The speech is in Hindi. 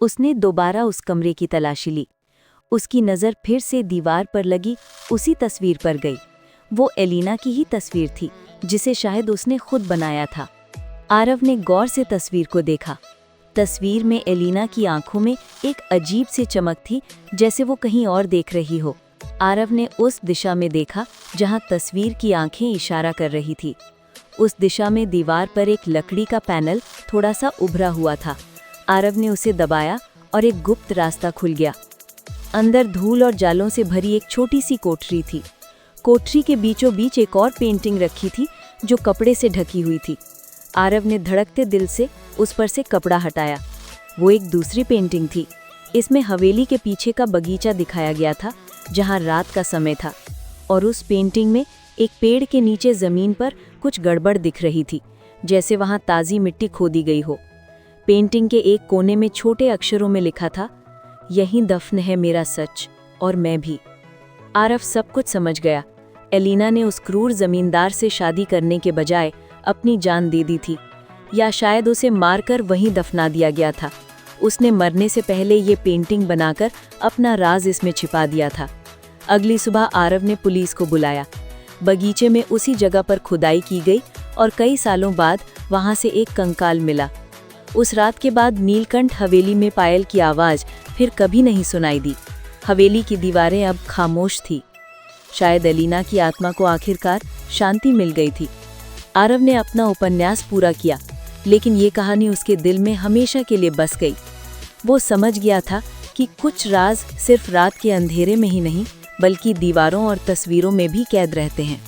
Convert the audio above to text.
उसने दोबारा उस कमरे की तलाशी ली। उसकी नज़र फिर से दीवार पर लगी उसी तस्वीर पर गई। वो एलिना की ही तस्वीर थी, जिसे शायद उसने खुद बनाया था। आरव ने गौर से तस्वीर को देखा। तस्वीर में एलिना की आंखों में एक अजीब सी चमक थी, जैसे वो कहीं और देख रही हो। आरव ने उस दिशा में देखा जहां तस्वीर की आंखें इशारा कर रही थी। उस दिशा में दीवार पर एक लकड़ी का पैनल थोड़ा सा उभरा हुआ था। आरव ने उसे दबाया और एक गुप्त रास्ता खुल गया। अंदर धूल और जालों से भरी एक छोटी सी कोठरी थी। कोठरी के बीचों बीच एक और पेंटिंग रखी थी, जो कपड़े से ढकी हुई थी। आरव ने धड़कते दिल से उस पर से कपड़ा हटाया। वो एक दूसरी पेंटिंग थी। इसमें हवेली के पीछे का बगीचा दिखाया गया था, जहां रात का समय था, और उस पेंटिंग में एक पेड़ के नीचे जमीन पर कुछ गड़बड़ दिख रही थी, जैसे वहां ताज़ी मिट्टी खोदी गई हो। पेंटिंग के एक कोने में छोटे अक्षरों में लिखा था, यहीं दफन है मेरा सच और मैं भी। आरव सब कुछ समझ गया। एलिना ने उस क्रूर जमींदार से शादी करने के बजाय अपनी जान दे दी थी, या शायद उसे मारकर वहीं दफना दिया गया था। उसने मरने से पहले ये पेंटिंग बनाकर अपना राज इसमें छिपा दिया था। अगली सुबह आरव ने पुलिस को बुलाया। बगीचे में उसी जगह पर खुदाई की गई और कई सालों बाद वहां से एक कंकाल मिला। उस रात के बाद नीलकंठ हवेली में पायल की आवाज़ फिर कभी नहीं सुनाई दी। हवेली की दीवारें अब खामोश थी। शायद एलिना की आत्मा को आखिरकार शांति मिल गई थी। आरव ने अपना उपन्यास पूरा किया, लेकिन ये कहानी उसके दिल में हमेशा के लिए बस गई। वो समझ गया था कि कुछ राज सिर्फ रात के अंधेरे में ही नहीं, बल्कि दीवारों और तस्वीरों में भी कैद रहते हैं।